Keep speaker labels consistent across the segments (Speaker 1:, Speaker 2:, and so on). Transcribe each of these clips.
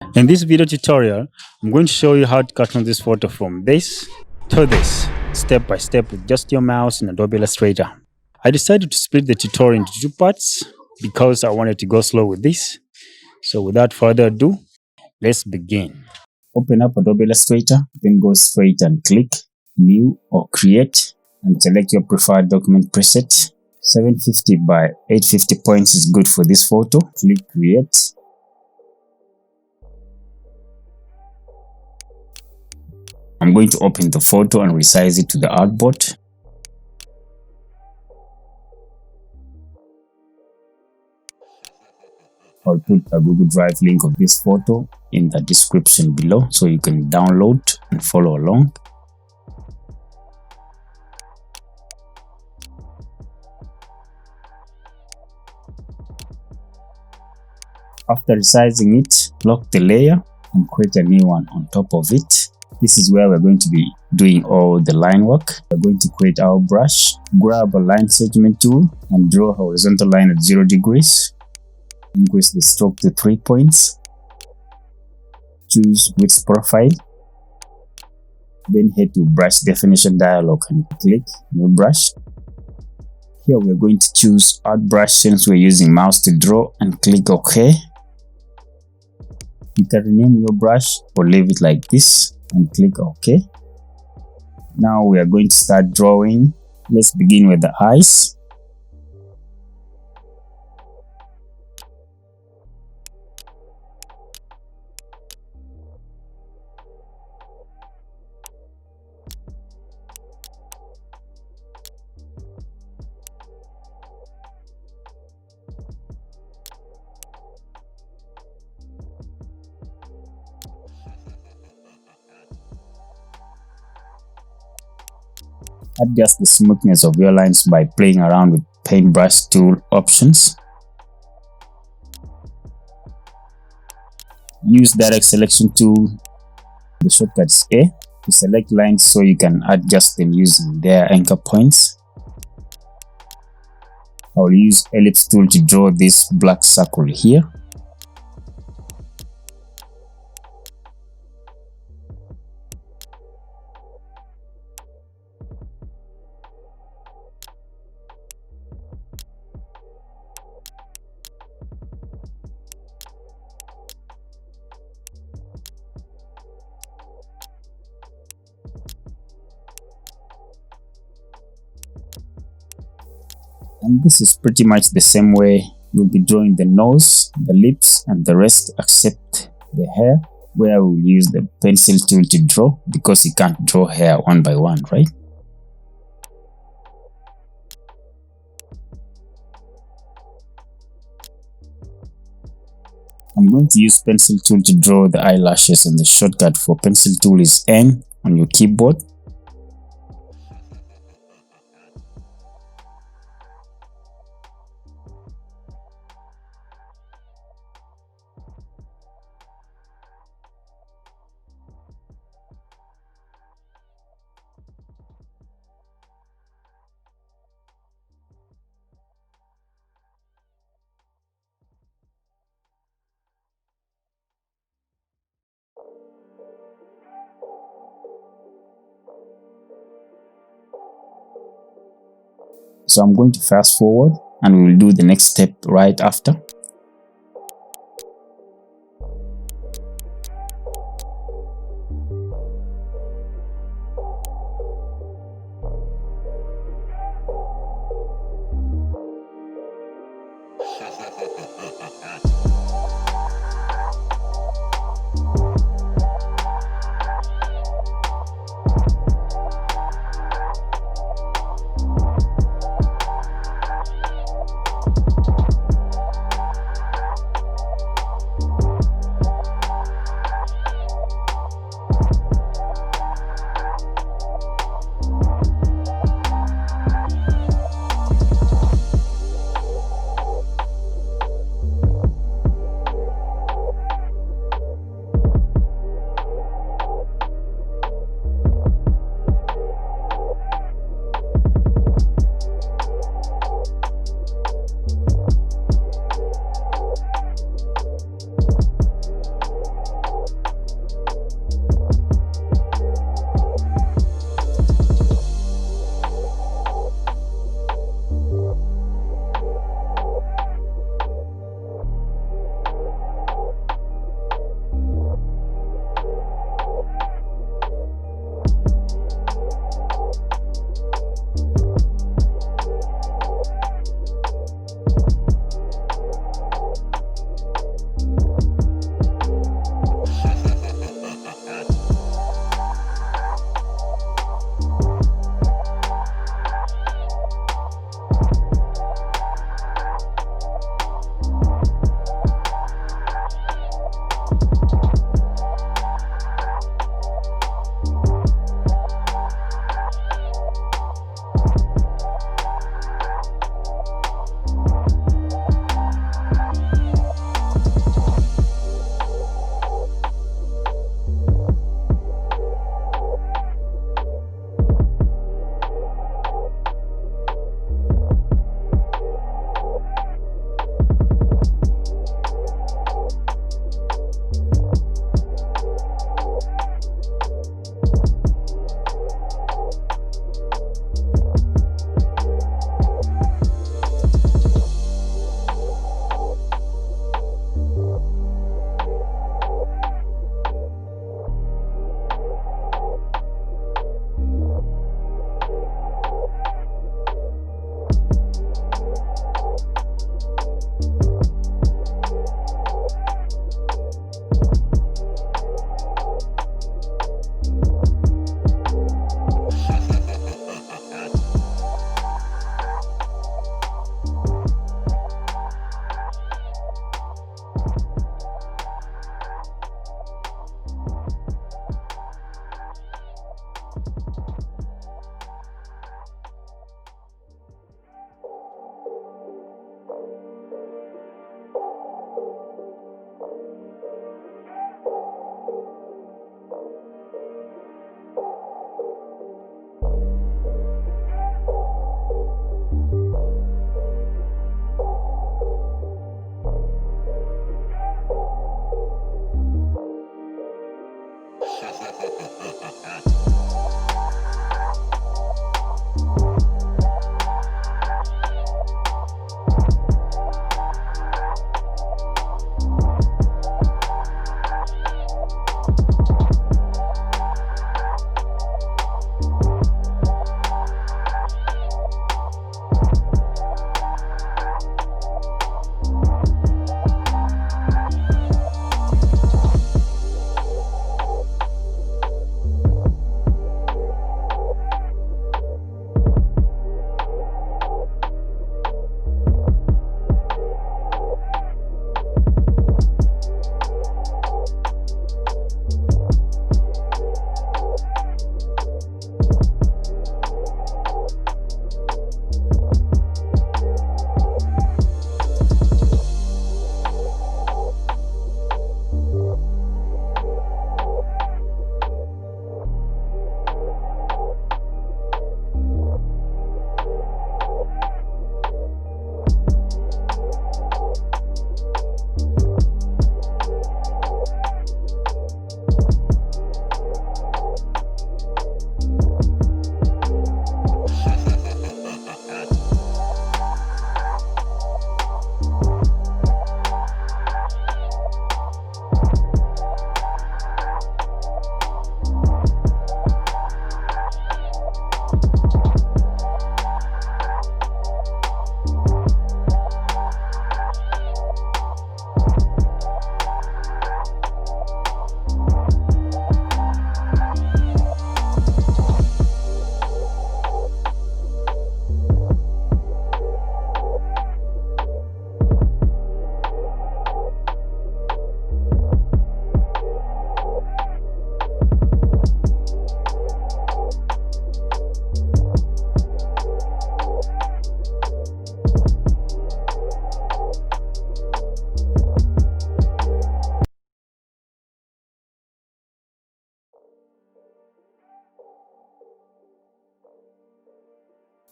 Speaker 1: In this video tutorial, I'm going to show you how to cartoon this photo from this to this, step by step with just your mouse in Adobe Illustrator. I decided to split the tutorial into two parts because I wanted to go slow with this. So without further ado, let's begin. Open up Adobe Illustrator, then go straight and click New or Create and select your preferred document preset. 750 by 850 points is good for this photo. Click Create. I'm going to open the photo and resize it to the artboard. I'll put a Google Drive link of this photo in the description below so you can download and follow along. After resizing it, lock the layer and create a new one on top of it. This is where we're going to be doing all the line work. We're going to create our brush, grab a line segment tool and draw a horizontal line at 0 degrees. Increase the stroke to 3 points. Choose width profile. Then head to brush definition dialog and click new brush. Here we're going to choose art brush since we're using mouse to draw and click OK. You can rename your brush or leave it like this and click OK. Now we are going to start drawing. Let's begin with the eyes. Adjust the smoothness of your lines by playing around with paintbrush tool options. Use direct selection tool. The shortcut is A to select lines so you can adjust them using their anchor points. I will use ellipse tool to draw this black circle here. And this is pretty much the same way you'll be drawing the nose, the lips and the rest except the hair, where we'll use the pencil tool to draw because you can't draw hair one by one, right? I'm going to use pencil tool to draw the eyelashes, and the shortcut for pencil tool is N on your keyboard. So I'm going to fast forward and we will do the next step right after.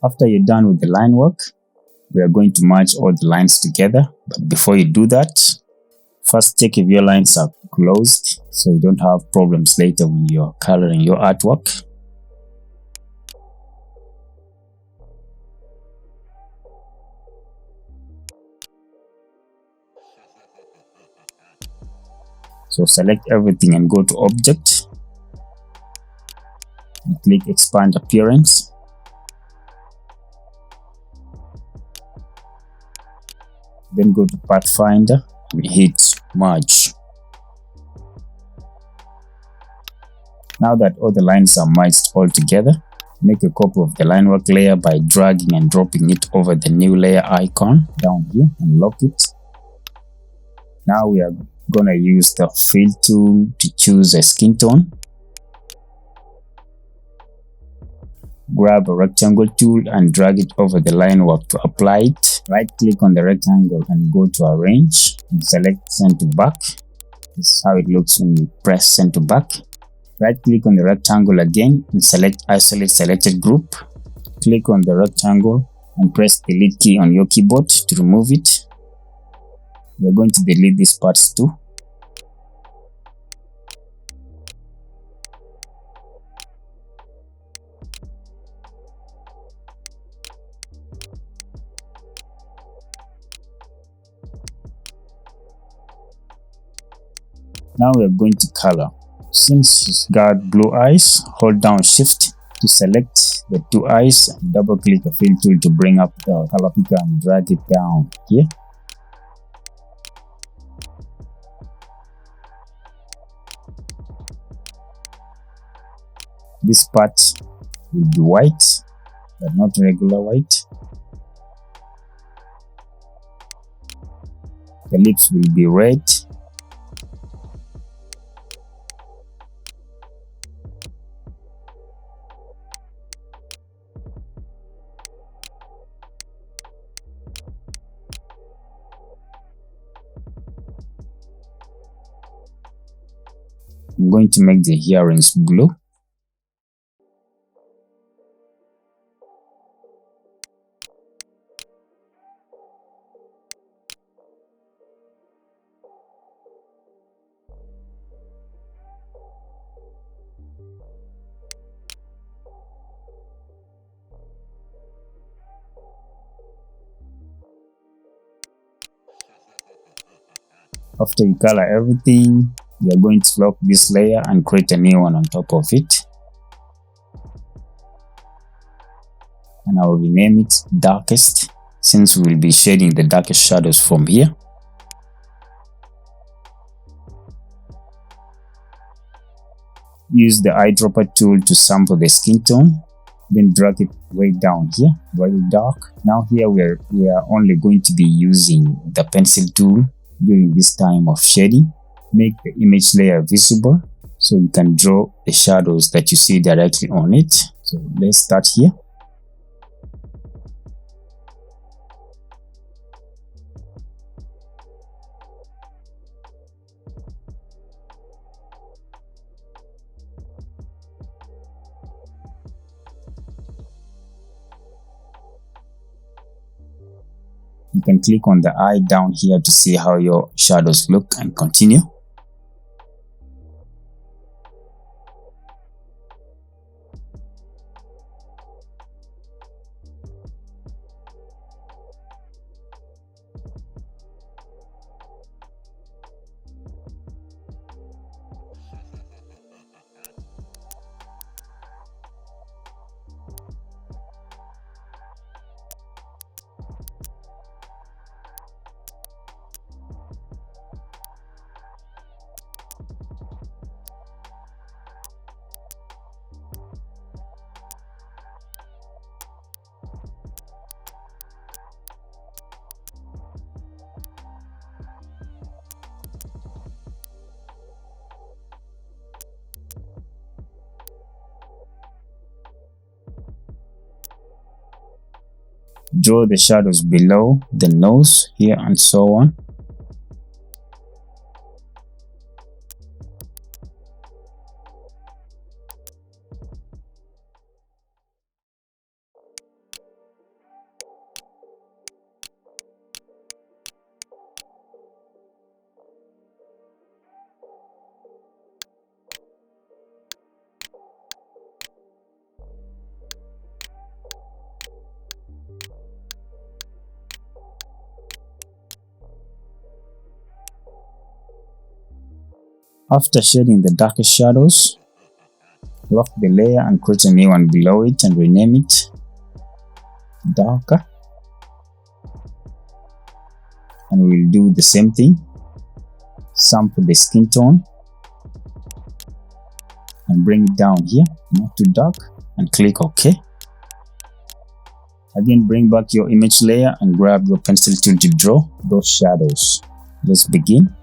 Speaker 1: After you're done with the line work, we are going to merge all the lines together. But before you do that, first check if your lines are closed so you don't have problems later when you're coloring your artwork. So select everything and go to Object and click Expand Appearance. Then go to Pathfinder and hit Merge. Now that all the lines are merged all together, make a copy of the line work layer by dragging and dropping it over the new layer icon down here and lock it. Now we are gonna use the Fill tool to choose a skin tone. Grab a rectangle tool and drag it over the line work to apply it. Right click on the rectangle and go to Arrange and select Send to Back. This is how it looks when you press Send to Back. Right click on the rectangle again and select Isolate Selected Group. Click on the rectangle and press the Delete key on your keyboard to remove it. We are going to delete these parts too. Now we are going to color. Since she's got blue eyes, hold down Shift to select the two eyes and double click the Fill tool to bring up the color picker and drag it down here. This part will be white, but not regular white. The lips will be red. I'm going to make the earrings blue. After you color everything, we are going to lock this layer and create a new one on top of it. And I'll rename it Darkest, since we will be shading the darkest shadows from here. Use the eyedropper tool to sample the skin tone, then drag it way down here, very dark. Now here we are only going to be using the pencil tool during this time of shading. Make the image layer visible so you can draw the shadows that you see directly on it. So let's start here. You can click on the eye down here to see how your shadows look and continue. Draw the shadows below the nose here and so on. After shading the darkest shadows, lock the layer and create a new one below it and rename it darker. And we'll do the same thing. Sample the skin tone and bring it down here, not too dark, and click OK. Again, bring back your image layer and grab your pencil tool to draw those shadows. Let's begin.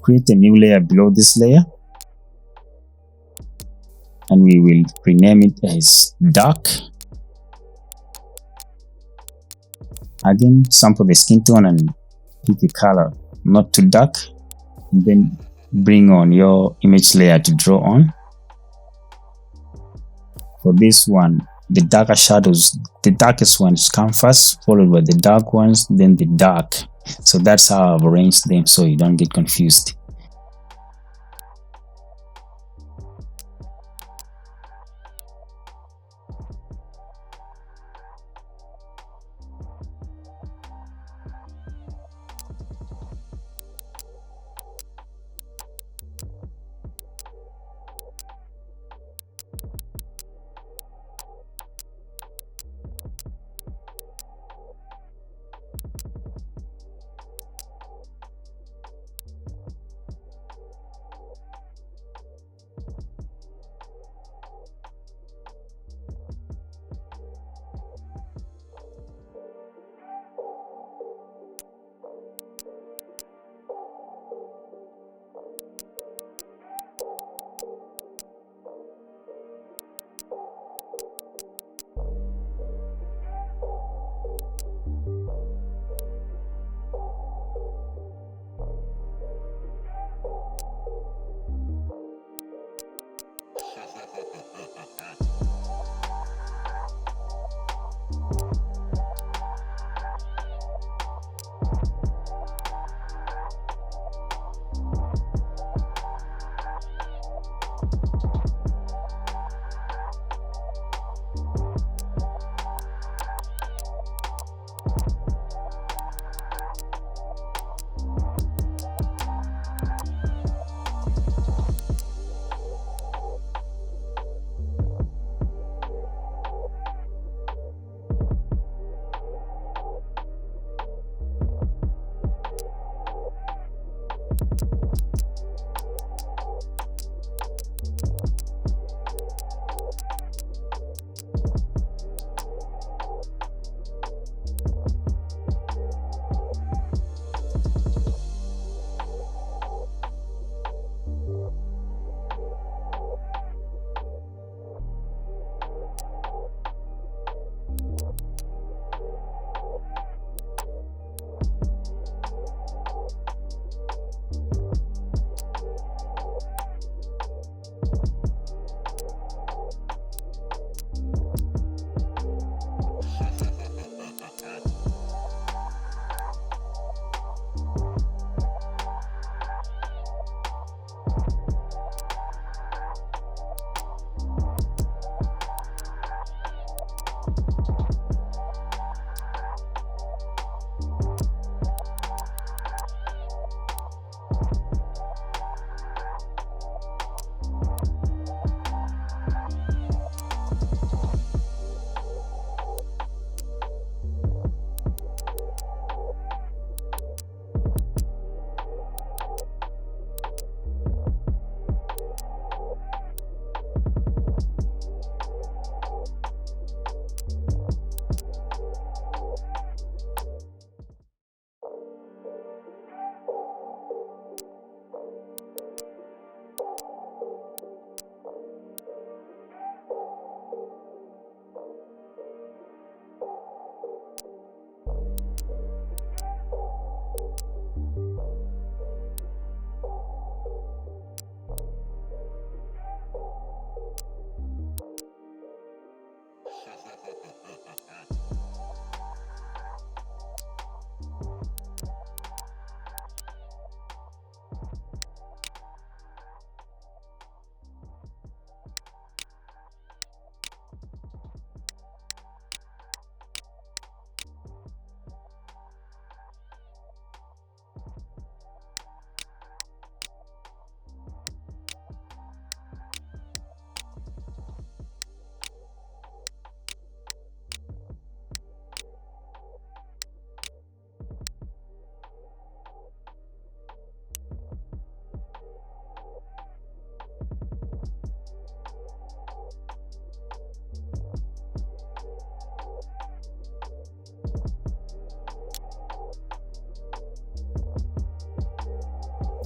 Speaker 1: Create a new layer below this layer, and we will rename it as dark. Again, sample the skin tone and pick a color not too dark, and then bring on your image layer to draw on. For this one, the darker shadows, the darkest ones come first, followed by the dark ones, then the dark. So that's how I've arranged them so you don't get confused.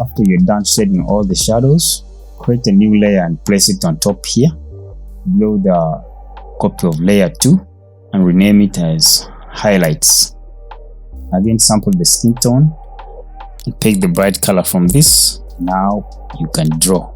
Speaker 1: After you're done shading all the shadows, create a new layer and place it on top here, below the copy of layer 2, and rename it as highlights. Again, sample the skin tone and pick the bright color from this. Now you can draw.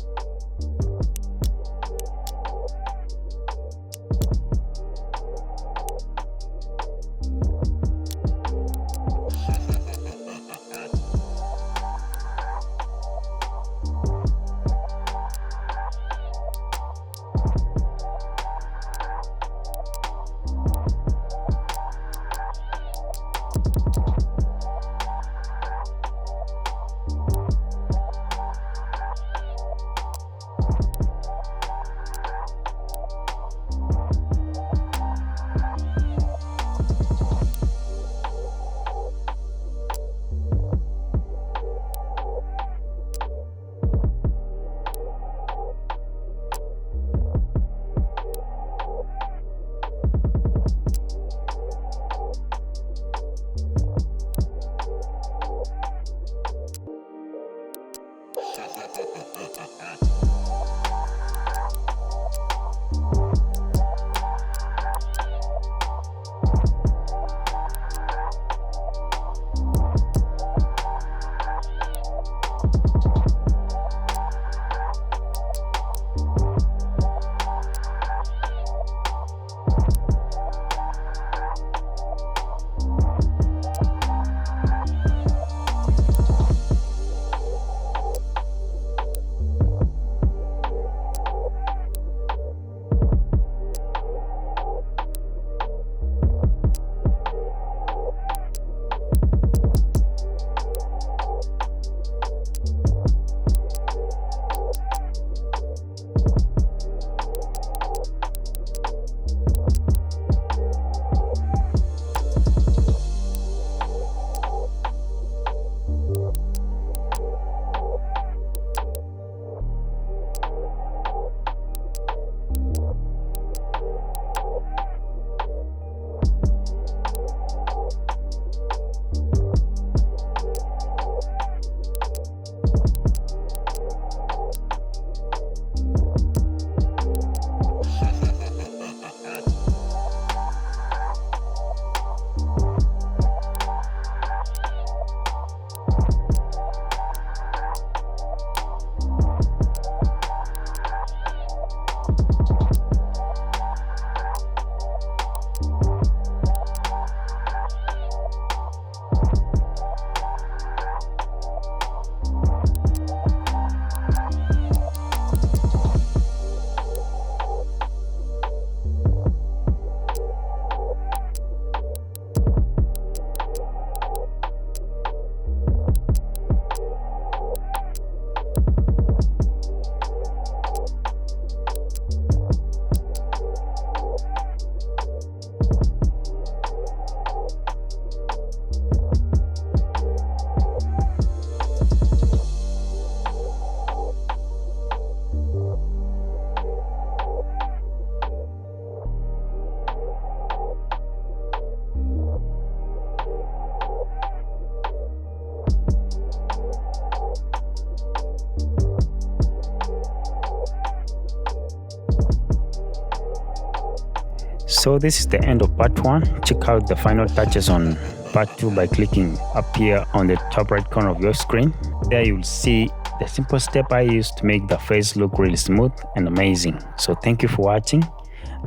Speaker 1: So this is the end of part 1. Check out the final touches on part 2 by clicking up here on the top right corner of your screen. There you'll see the simple step I used to make the face look really smooth and amazing. So thank you for watching,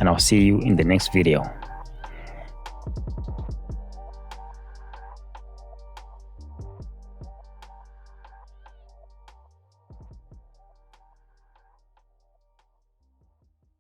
Speaker 1: and I'll see you in the next video.